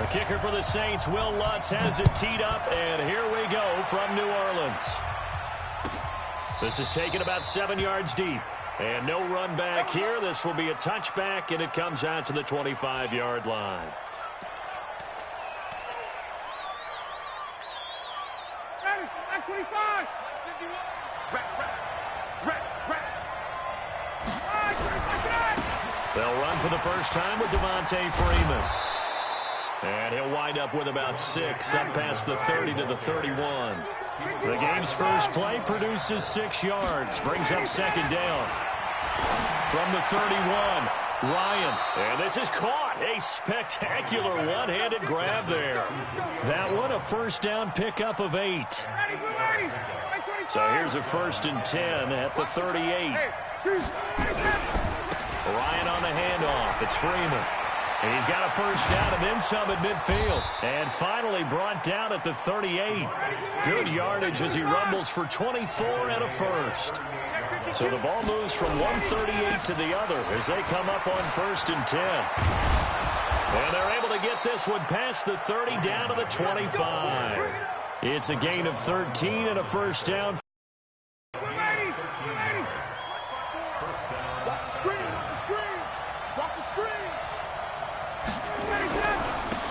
The kicker for the Saints, Will Lutz, has it teed up, and here we go from New Orleans. This is taken about 7 yards deep. And no run back here. This will be a touchback, and it comes out to the 25-yard line. They'll run for the first time with Devontae Freeman. And he'll wind up with about 6, up past the 30 to the 31. The game's first play produces 6 yards, brings up second down. From the 31, Ryan. And this is caught. A spectacular one-handed grab there. That one a first down pickup of 8. So here's a 1st and 10 at the 38. Ryan on the handoff. It's Freeman. And he's got a first down and then some at midfield. And finally brought down at the 38. Good yardage as he rumbles for 24 and a first. So the ball moves from 138 to the other as they come up on 1st and 10. And they're able to get this one past the 30 down to the 25. It's a gain of 13 and a first down.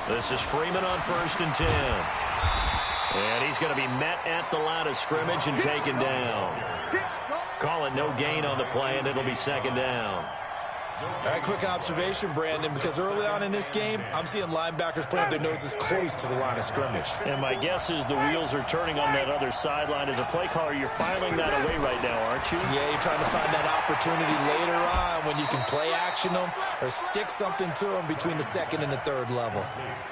This is Freeman on 1st and 10. And he's going to be met at the line of scrimmage and taken down. Call it no gain on the play, and it'll be second down. All right, quick observation, Brandon, because early on in this game, I'm seeing linebackers playing with their noses close to the line of scrimmage. And my guess is the wheels are turning on that other sideline. As a play caller, you're filing that away right now, aren't you? Yeah, you're trying to find that opportunity later on when you can play action them or stick something to them between the 2nd and the 3rd level.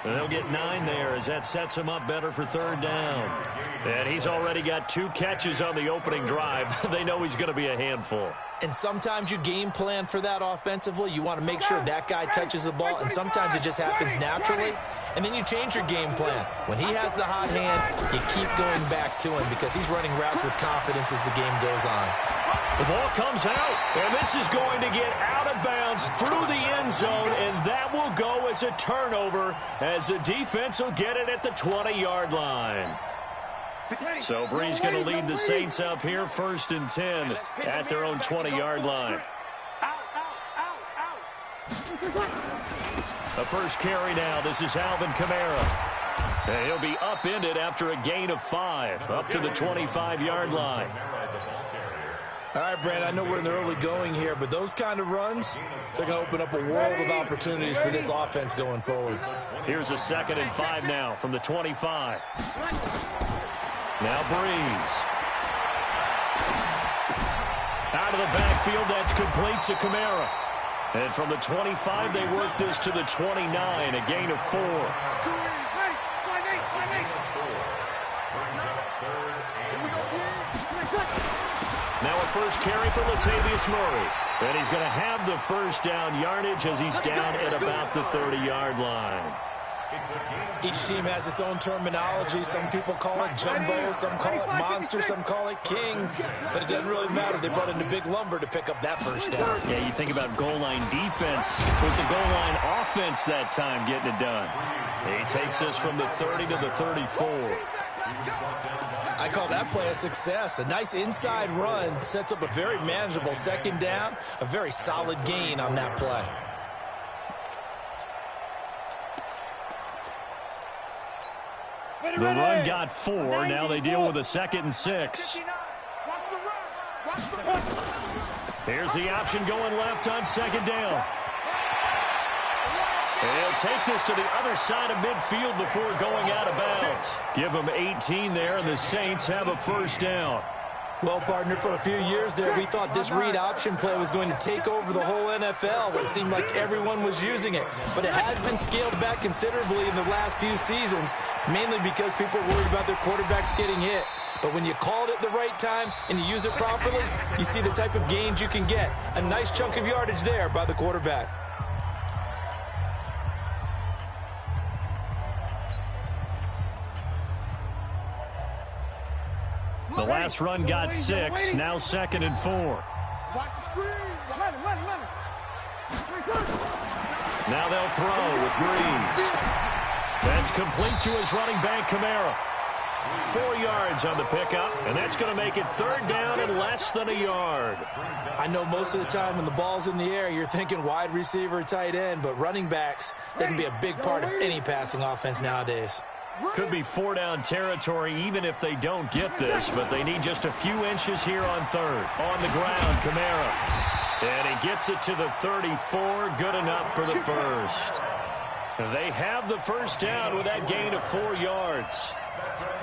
And they'll get 9 there as that sets him up better for 3rd down. And he's already got 2 catches on the opening drive. They know he's going to be a handful. And sometimes you game plan for that offensively. You want to make sure that guy touches the ball, and sometimes it just happens naturally. And then you change your game plan. When he has the hot hand, you keep going back to him because he's running routes with confidence as the game goes on. The ball comes out, and this is going to get out of bounds through the end zone, and that will go as a turnover as the defense will get it at the 20-yard line. So Bree's going to lead the Saints up here, 1st and 10 at their own 20-yard line. The first carry now. This is Alvin Kamara. And he'll be upended after a gain of 5, up to the 25-yard line. All right, Brandon, I know we're in the early going here, but those kind of runs, they're going to open up a world of opportunities for this offense going forward. Here's a 2nd and 5 now from the 25. Now Breeze. Out of the backfield, that's complete to Kamara. And from the 25, they work this to the 29, a gain of 4. Now a first carry for Latavius Murray. And he's going to have the first down yardage as he's down at about the 30-yard line. Each team has its own terminology. Some people call it jumbo, some call it monster, some call it king. But it doesn't really matter. They brought in the big lumber to pick up that first down. Yeah, you think about goal line defense with the goal line offense that time getting it done. He takes us from the 30 to the 34. I call that play a success. A nice inside run sets up a very manageable 2nd down, a very solid gain on that play. The run got 4. Now they deal with a 2nd and 6. Here's the option going left on 2nd down. They'll take this to the other side of midfield before going out of bounds. Give them 18 there, and the Saints have a first down. Well, partner, for a few years there, we thought this read option play was going to take over the whole NFL. It seemed like everyone was using it. But it has been scaled back considerably in the last few seasons, mainly because people are worried about their quarterbacks getting hit. But when you call it at the right time and you use it properly, you see the type of gains you can get. A nice chunk of yardage there by the quarterback. The last run got 6, now 2nd and 4. Now they'll throw with Breeze. That's complete to his running back, Kamara. 4 yards on the pickup, and that's going to make it third down and less than a yard. I know most of the time when the ball's in the air, you're thinking wide receiver, tight end, but running backs, they can be a big part of any passing offense nowadays. Could be 4-down territory even if they don't get this, but they need just a few inches here on third. On the ground, Kamara. And he gets it to the 34, good enough for the first. They have the first down with that gain of 4 yards.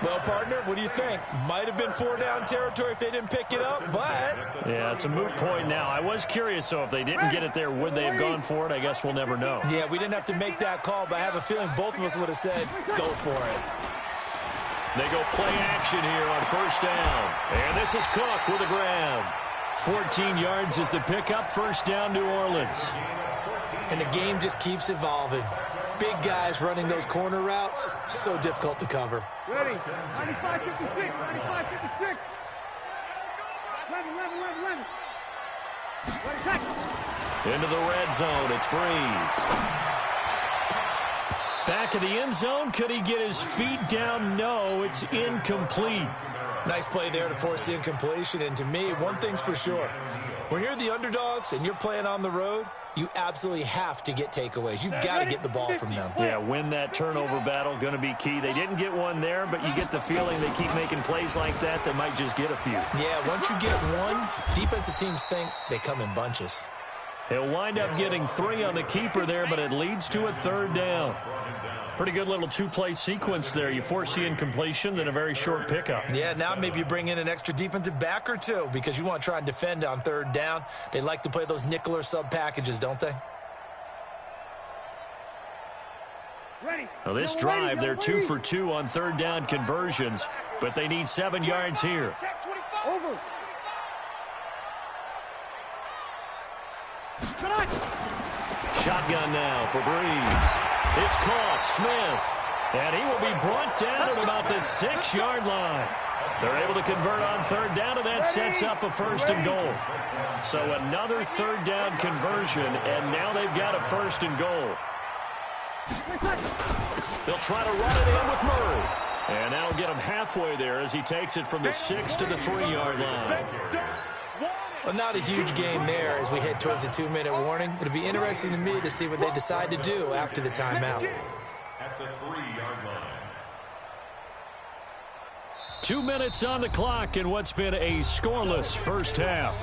Well, partner, what do you think? Might have been 4-down territory if they didn't pick it up, but... Yeah, it's a moot point now. I was curious, so if they didn't get it there, would they have gone for it? I guess we'll never know. Yeah, we didn't have to make that call, but I have a feeling both of us would have said, go for it. They go play action here on first down. And this is Cook with a grab. 14 yards is the pickup, first down, New Orleans. And the game just keeps evolving. Big guys running those corner routes, so difficult to cover. Ready. 95, 56. 95, 56. 11, 11, 11, 11. Ready, tackle. Into the red zone, it's Breeze. Back of the end zone, could he get his feet down? No, it's incomplete. Nice play there to force the incompletion, and to me, one thing's for sure. When you're the underdogs and you're playing on the road, you absolutely have to get takeaways. You've got to get the ball from them. Yeah, win that turnover battle, going to be key. They didn't get one there, but you get the feeling they keep making plays like that, they might just get a few. Yeah, once you get one, defensive teams think they come in bunches. He'll wind up getting 3 on the keeper there, but it leads to a third down. Pretty good little two-play sequence there. You force the incompletion, then a very short pickup. Yeah, now maybe you bring in an extra defensive back or two because you want to try and defend on third down. They like to play those nickel or sub packages, don't they? Now this drive, they're 2 for 2 on third down conversions, but they need 7 yards here. Over. Shotgun now for Breeze. It's caught, Smith, and he will be brought down at about the 6-yard line. They're able to convert on third down, and that sets up a first and goal. So another third down conversion, and now they've got a first and goal. They'll try to run it in with Murray, and that'll get him halfway there as he takes it from the 6 to the 3-yard line. Well, not a huge game there as we head towards the 2-minute warning. It'll be interesting to me to see what they decide to do after the timeout. At the 3-yard line. 2 minutes on the clock in what's been a scoreless first half.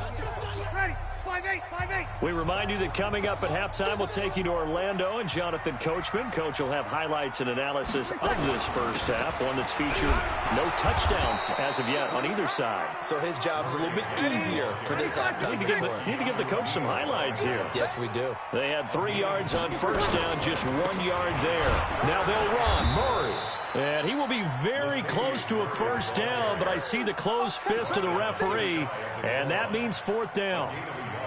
Ready. 5-8, 5-8. We remind you that coming up at halftime, we'll take you to Orlando and Jonathan Coachman. Coach will have highlights and analysis of this first half, one that's featured no touchdowns as of yet on either side. So his job's a little bit easier for this halftime. You need to give the coach some highlights here. Yes, we do. They had 3 yards on first down, just 1 yard there. Now they'll run. Murray. And he will be very close to a first down, but I see the closed fist of the referee, and that means fourth down.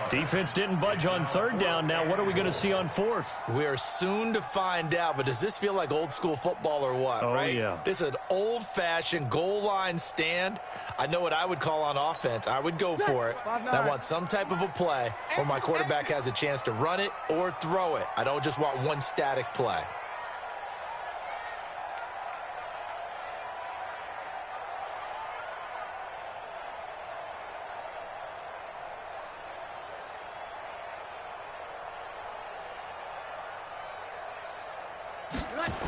Defense didn't budge on third down. Now what are we going to see on fourth? We are soon to find out, but does this feel like old school football or what, right? Yeah. This is an old-fashioned goal line stand. I know what I would call on offense. I would go for it. And I want some type of a play where my quarterback has a chance to run it or throw it. I don't just want one static play.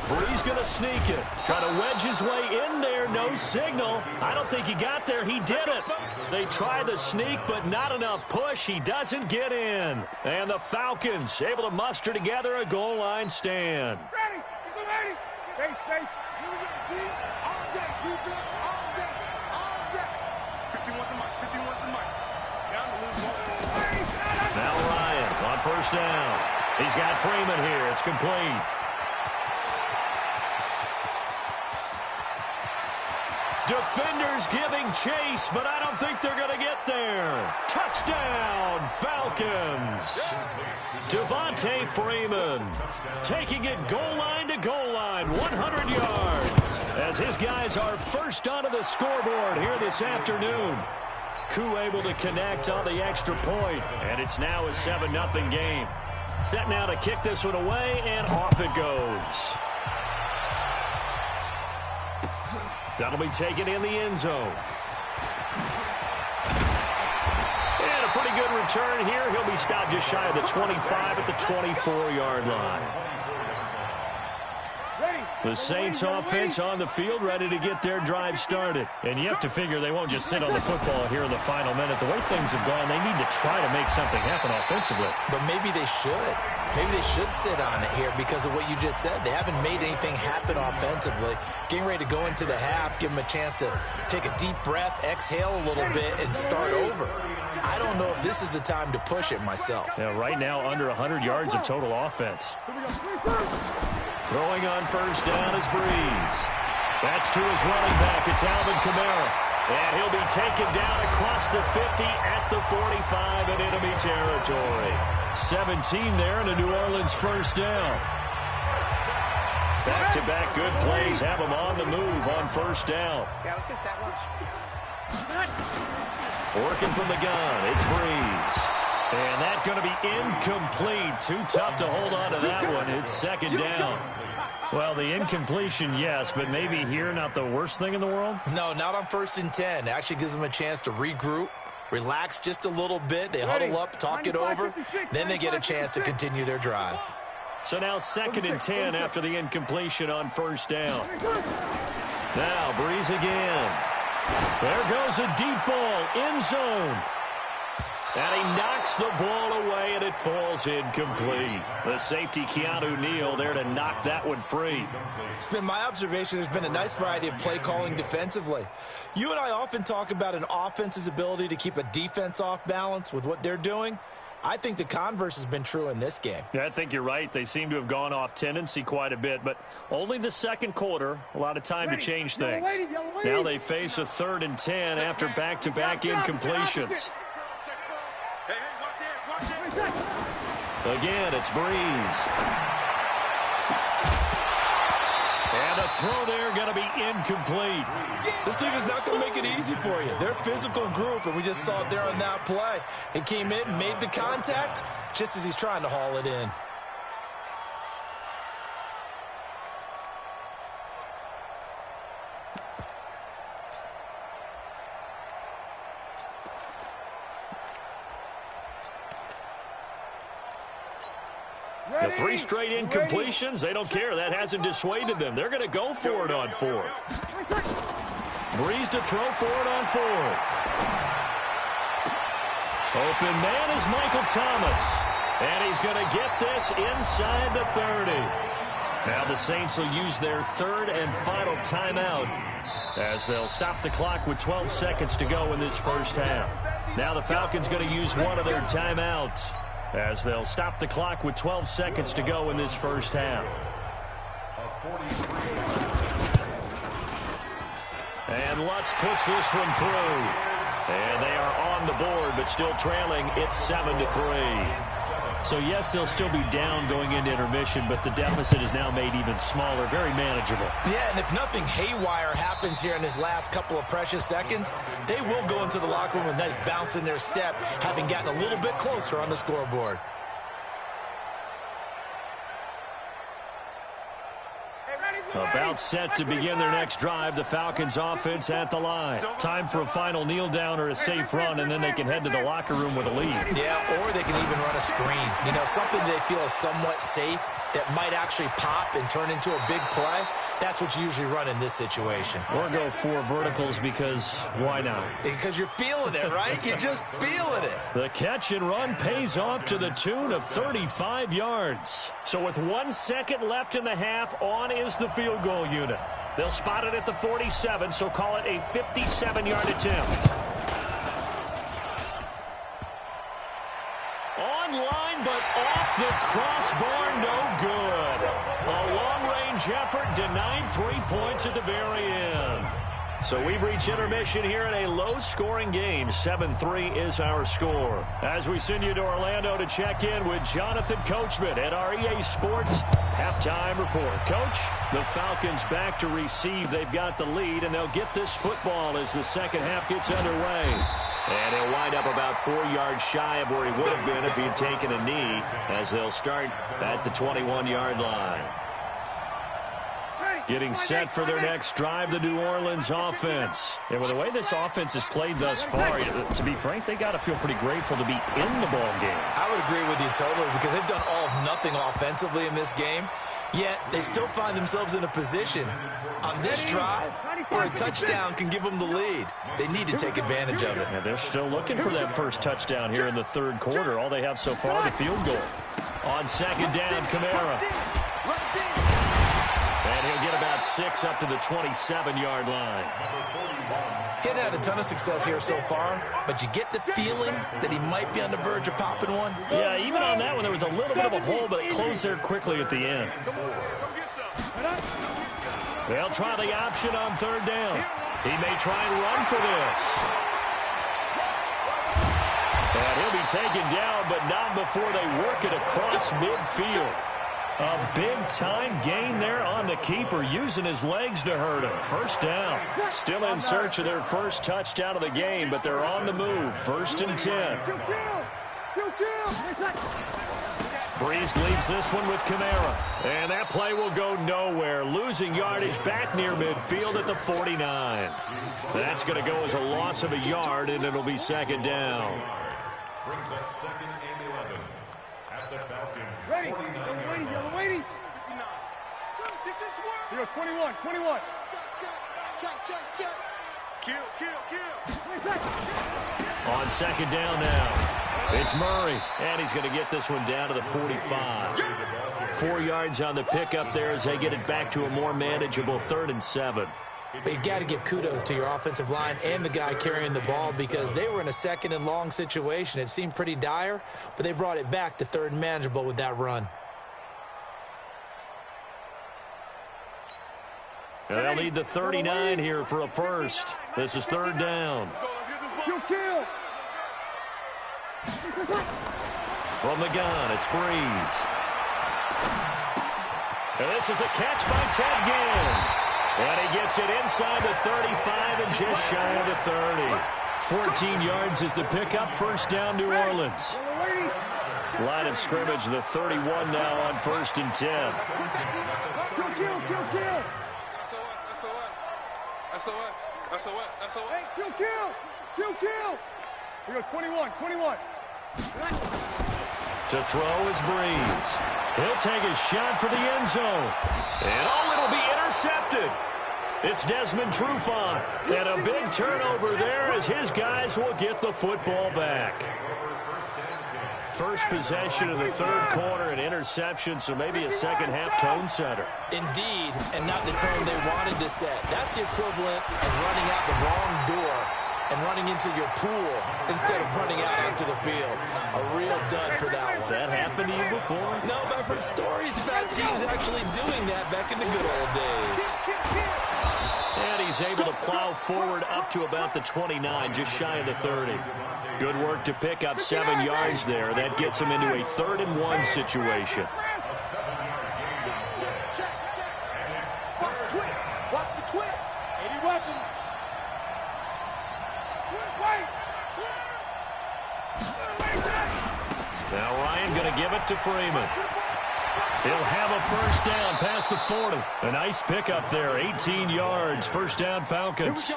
Breeze going to sneak it. Trying to wedge his way in there. No signal. I don't think he got there. He did it. They try the sneak, but not enough push. He doesn't get in. And the Falcons able to muster together a goal line stand. Ready. Ready. Space, space. All day. Defense all day. All day. 51 the mic. 51 the mic. Down to lose one. Now Ryan on first down. He's got Freeman here. It's complete. Defenders giving chase, but I don't think they're going to get there. Touchdown, Falcons. Devontae Freeman taking it goal line to goal line, 100 yards, as his guys are first onto the scoreboard here this afternoon. Koo able to connect on the extra point, and it's now a 7-0 game. Set now to kick this one away, and off it goes. That'll be taken in the end zone. And a pretty good return here. He'll be stopped just shy of the 25 at the 24-yard line. The Saints offense on the field, ready to get their drive started. And you have to figure they won't just sit on the football here in the final minute. The way things have gone, they need to try to make something happen offensively. But maybe they should. Maybe they should sit on it here because of what you just said. They haven't made anything happen offensively. Getting ready to go into the half, give them a chance to take a deep breath, exhale a little bit, and start over. I don't know if this is the time to push it myself. Yeah, right now, under 100 yards of total offense. Throwing on first down is Breeze. That's to his running back. It's Alvin Kamara. And he'll be taken down across the 50 at the 45 in enemy territory. 17 there and a New Orleans first down. Back-to-back good plays have him on the move on first down. Yeah, let's get sack lunch. Working from the gun, it's Breeze. And that's going to be incomplete. Too tough to hold on to that one. It's second down. Well, the incompletion, yes, but maybe here not the worst thing in the world? No, not on 1st and 10. It actually gives them a chance to regroup, relax just a little bit. They huddle up, talk it over. Then they get a chance to continue their drive. So now 2nd and 10 after the incompletion on first down. Now Breeze again. There goes a deep ball, end zone. And he knocks the ball away, and it falls incomplete. The safety, Keanu Neal, there to knock that one free. It's been my observation there's been a nice variety of play calling defensively. You and I often talk about an offense's ability to keep a defense off balance with what they're doing. I think the converse has been true in this game. Yeah, I think you're right. They seem to have gone off tendency quite a bit, but only the second quarter, a lot of time to change things. Now they face a 3rd and 10 after back-to-back incompletions. Again, it's Breeze. And a throw there going to be incomplete. This team is not going to make it easy for you. They're a physical group, and we just saw it there on that play. It came in, made the contact, just as he's trying to haul it in. The 3 straight incompletions, they don't care. That hasn't dissuaded them. They're going to go for it on 4th. Breeze to throw for it on 4th. Open man is Michael Thomas. And he's going to get this inside the 30. Now the Saints will use their 3rd and final timeout as they'll stop the clock with 12 seconds to go in this first half. Now the Falcons going to use one of their timeouts as they'll stop the clock with 12 seconds to go in this first half. And Lutz puts this one through. And they are on the board, but still trailing. It's 7-3. So, yes, they'll still be down going into intermission, but the deficit is now made even smaller, very manageable. Yeah, and if nothing haywire happens here in his last couple of precious seconds, they will go into the locker room with a nice bounce in their step, having gotten a little bit closer on the scoreboard. About set to begin their next drive, the Falcons offense at the line. Time for a final kneel down or a safe run, and then they can head to the locker room with a lead. Yeah, or they can even run a screen. You know, something they feel is somewhat safe that might actually pop and turn into a big play. That's what you usually run in this situation. Or go 4 verticals because why not? Because you're feeling it, right? You're just feeling it. The catch and run pays off to the tune of 35 yards. So with 1 second left in the half, on is the field goal unit. They'll spot it at the 47, so call it a 57-yard attempt. Online, but off the crossbar, no good. A long-range effort denied 3 points at the very end. So we've reached intermission here in a low-scoring game. 7-3 is our score. As we send you to Orlando to check in with Jonathan Coachman at our EA Sports Halftime Report. Coach, the Falcons back to receive. They've got the lead, and they'll get this football as the second half gets underway. And he'll wind up about 4 yards shy of where he would have been if he had taken a knee, as they'll start at the 21-yard line. Getting set for their next drive, the New Orleans offense. And with the way this offense has played thus far, to be frank, they got to feel pretty grateful to be in the ball game. I would agree with you totally because they've done all of nothing offensively in this game, yet they still find themselves in a position on this drive where a touchdown can give them the lead. They need to take advantage of it. Yeah, they're still looking for that first touchdown here in the third quarter. All they have so far, the field goal. On second down, Kamara. And he'll get about 6 up to the 27-yard line. Getting had a ton of success here so far, but you get the feeling that he might be on the verge of popping one. Yeah, even on that one, there was a little bit of a hole, but it closed there quickly at the end. They'll try the option on third down. He may try and run for this. And he'll be taken down, but not before they work it across midfield. A big-time gain there on the keeper, using his legs to hurt him. First down. Still in search of their first touchdown of the game, but they're on the move. 1st and 10. Breeze leaves this one with Kamara. And that play will go nowhere. Losing yardage back near midfield at the 49. That's going to go as a loss of a yard, and it'll be second down. Brings up 2nd and 11 at the Falcons. Ready. 49 Yellow yard waiting. line. Yellow waiting. 59. Here, 21. 21. Check. Kill. On second down now, it's Murray, and he's going to get this one down to the 45. 4 yards on the pickup there as they get it back to a more manageable 3rd and 7. But you got to give kudos to your offensive line and the guy carrying the ball because they were in a 2nd and long situation. It seemed pretty dire, but they brought it back to 3rd and manageable with that run. They'll need the 39 here for a first. This is 3rd down. Kill. From the gun, it's Breeze. And this is a catch by Ted Ginn. And he gets it inside the 35 and just shy of the 30. 14 yards is the pickup. First down, New Orleans. Line of scrimmage, the 31 now on 1st and 10. Kill. SOS. Hey, kill. We go 21. To throw is Breeze. He'll take a shot for the end zone. And it'll be intercepted. It's Desmond Trufant. And a big turnover there as his guys will get the football back. First possession of the 3rd quarter, an interception, so maybe a second-half tone setter. Indeed, and not the tone they wanted to set. That's the equivalent of running out the wrong door and running into your pool instead of running out onto the field. A real dud for that one. Has that happened to you before? No, but I've heard stories about teams actually doing that back in the good old days. And he's able to plow forward up to about the 29, just shy of the 30. Good work to pick up 7 yards there. That gets him into a 3rd and 1 situation. Watch the twist. 80 weapons. Now Ryan going to give it to Freeman. He'll have a first down past the 40. A nice pickup there, 18 yards. First down, Falcons.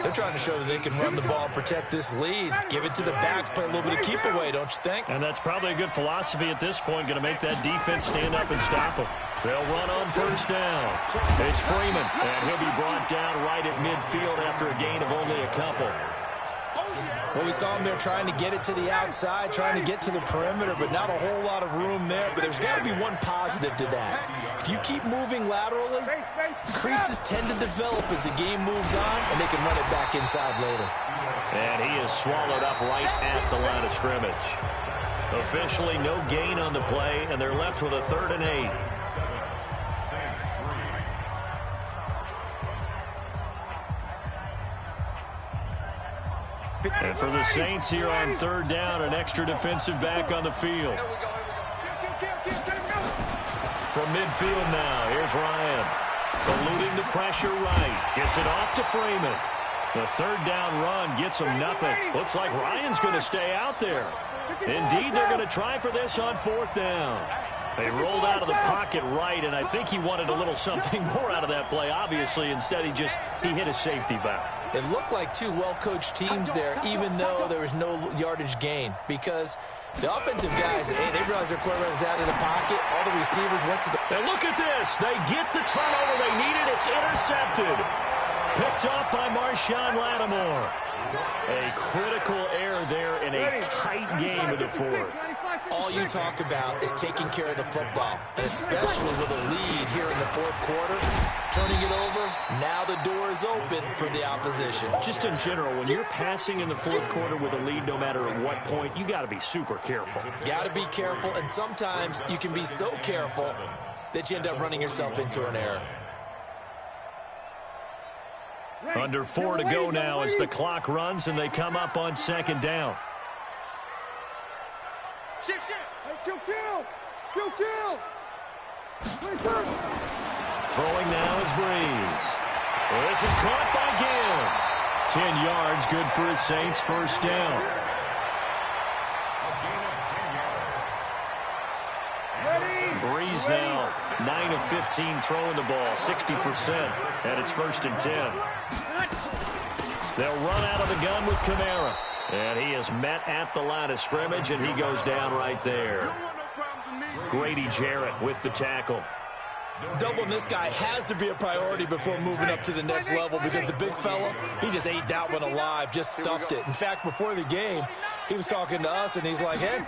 They're trying to show that they can run the ball and protect this lead. Give it to the backs, play a little bit of keep away, don't you think? And that's probably a good philosophy at this point, going to make that defense stand up and stop them. They'll run on first down. It's Freeman, and he'll be brought down right at midfield after a gain of only a couple. Well, we saw him there trying to get it to the outside, trying to get to the perimeter, but not a whole lot of room there. But there's got to be one positive to that. If you keep moving laterally, creases tend to develop as the game moves on, and they can run it back inside later. And he is swallowed up right at the line of scrimmage. Officially no gain on the play, and they're left with a 3rd and 8. And for the Saints here on 3rd down, an extra defensive back on the field. From midfield now, here's Ryan. Eluding the pressure right. Gets it off to Freeman. The 3rd down run gets him nothing. Looks like Ryan's going to stay out there. Indeed, they're going to try for this on 4th down. They rolled out of the pocket right, and I think he wanted a little something more out of that play. Obviously, instead he hit a safety valve. It looked like two well-coached teams there, even though there was no yardage gain, because the offensive guys, hey, they realized their quarterback was out of the pocket. All the receivers went to the... And look at this. They get the turnover they needed. It's intercepted. Picked off by Marshawn Lattimore. A critical error there in a tight game of the fourth. All you talk about is taking care of the football, and especially with a lead here in the fourth quarter, turning it over, now the door is open for the opposition. Just in general, when you're passing in the fourth quarter with a lead, no matter at what point, you got to be super careful. Got to be careful, and sometimes you can be so careful that you end up running yourself into an error. Under 4 to go now as the clock runs and they come up on second down. Shift. Hey, kill. Throwing now is Breeze. This is caught by Gill. 10 yards, good for his Saints, first down. Breeze now 9 of 15 throwing the ball, 60%, and it's first and 10. They'll run out of the gun with Kamara, and he is met at the line of scrimmage, and he goes down right there. Grady Jarrett with the tackle. Doubling this guy has to be a priority before moving up to the next level, because the big fella, he just ate that one alive, just stuffed it. In fact, before the game, he was talking to us, and he's like, hey,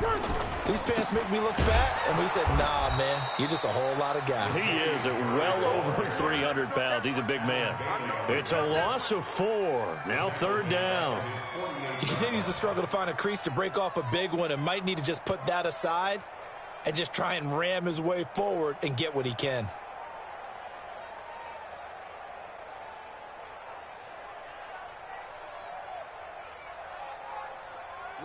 these pants make me look fat. And we said, nah, man, you're just a whole lot of guy. He is at well over 300 pounds. He's a big man. It's a loss of 4. Now third down. He continues to struggle to find a crease to break off a big one, and might need to just put that aside and just try and ram his way forward and get what he can.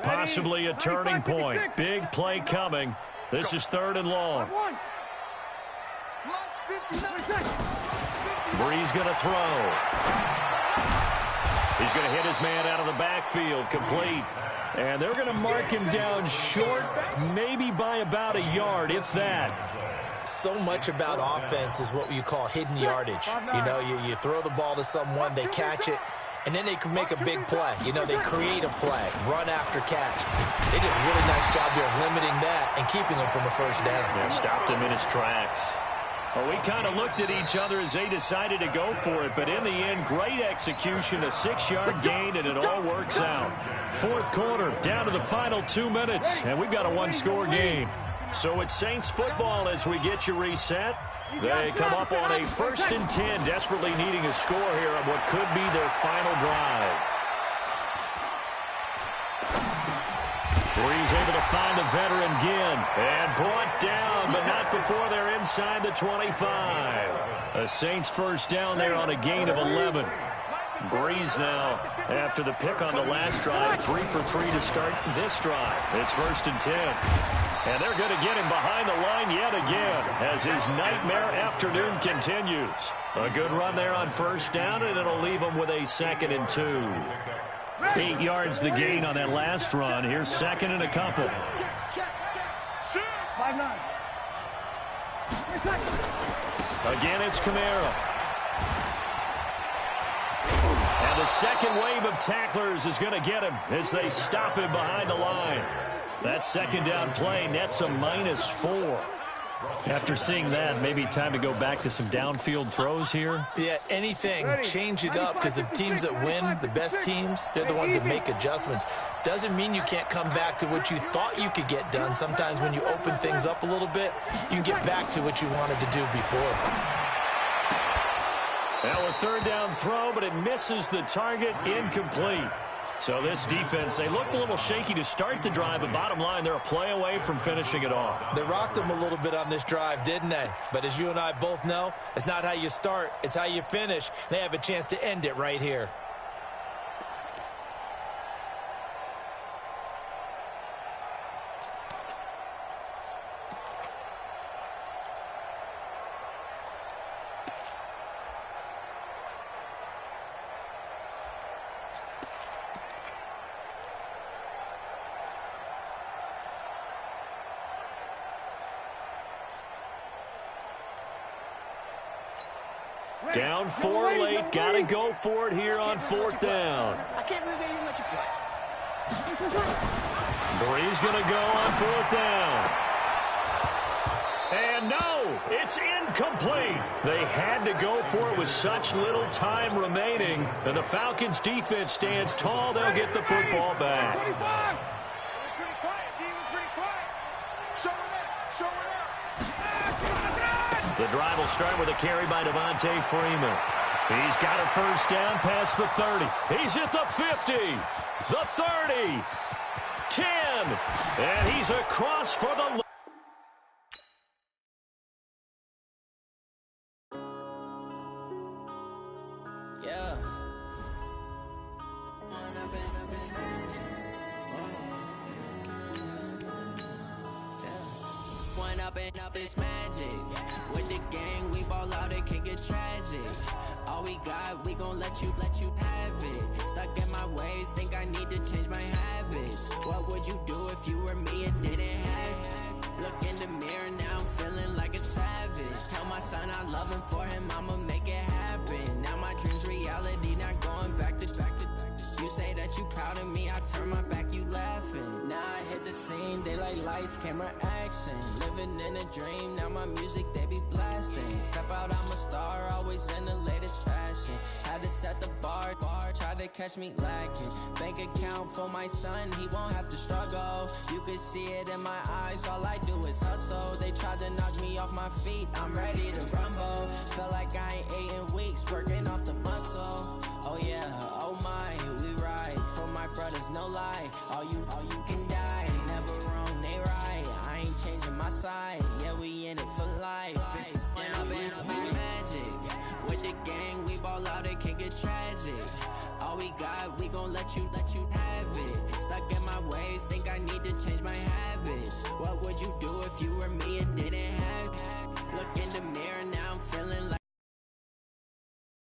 Possibly a turning point. Big play coming. This is third and long. Breeze going to throw. He's going to hit his man out of the backfield, complete. And they're going to mark him down short, maybe by about a yard, if that. So much about offense is what you call hidden yardage. You know, you throw the ball to someone, they catch it, and then they can make a big play. You know, they create a play, run after catch. They did a really nice job there of limiting that and keeping him from a first down. Yeah, stopped him in his tracks. Well, we kind of looked at each other as they decided to go for it, but in the end, great execution, a 6-yard gain, and it all works out. Fourth quarter, down to the final 2 minutes, and we've got a one-score game. So it's Saints football as we get you reset. They come up on a 1st and 10, desperately needing a score here on what could be their final drive. Breeze able to find the veteran Ginn, and brought down, but not before they're inside the 25. A Saints first down there on a gain of 11. Breeze now, after the pick on the last drive, 3 for 3 to start this drive. It's 1st and 10. And they're going to get him behind the line yet again as his nightmare afternoon continues. A good run there on first down, and it'll leave him with a 2nd and 2. 8 yards the gain on that last run. Here's 2nd and a couple. Again, it's Kamara. And the second wave of tacklers is going to get him as they stop him behind the line. That second down play nets a -4. After seeing that, maybe time to go back to some downfield throws here. Yeah, anything. Change it up, because the teams that win, the best teams, they're the ones that make adjustments. Doesn't mean you can't come back to what you thought you could get done. Sometimes when you open things up a little bit, you can get back to what you wanted to do before. Now a third down throw, but it misses the target, incomplete. So this defense, they looked a little shaky to start the drive, but bottom line, they're a play away from finishing it off. They rocked them a little bit on this drive, didn't they? But as you and I both know, it's not how you start, it's how you finish. They have a chance to end it right here. Down 4 late. Got to go for it here on 4th down. I can't believe they even let you play. Bree's going to go on 4th down. And no, it's incomplete. They had to go for it with such little time remaining. And the Falcons defense stands tall. They'll get the football back. 25. Pretty quiet, team. Pretty quiet. Show it up. Show it up. The drive will start with a carry by Devontae Freeman. He's got a first down past the 30. He's at the 50, the 30, 10, and he's across for the... Yeah. One up and up is magic. With the gang, we ball out, it can get tragic. All we got, we gon' let you have it. Stuck in my ways, think I need to change my habits. What would you do if you were me and didn't have it? Look in the mirror, now I'm feeling like a savage. Tell my son I love him, for him I'ma make it happen. Now my dream's reality, not going back to. You say that you proud of me, I turn my back, you laughing. Now I hit the scene, they like lights, camera, action. Living in a dream, now my music, they be blasting. Step out, I'm a star, always in the latest fashion. Had to set the bar, try to catch me lacking. Bank account for my son, he won't have to struggle. You could see it in my eyes, all I do is hustle. They tried to knock me off my feet, I'm ready to rumble. Feel like I ain't ate in weeks, working off the muscle. Oh yeah, oh my, we ride for my brothers, no lie. All you can die, never wrong, they right. I ain't changing my side, yeah, we in it for life. When up and up is magic. With the gang, we ball out, it can get tragic. All we got, we gon' let you have it. Stuck in my ways, think I need to change my habits. What would you do if you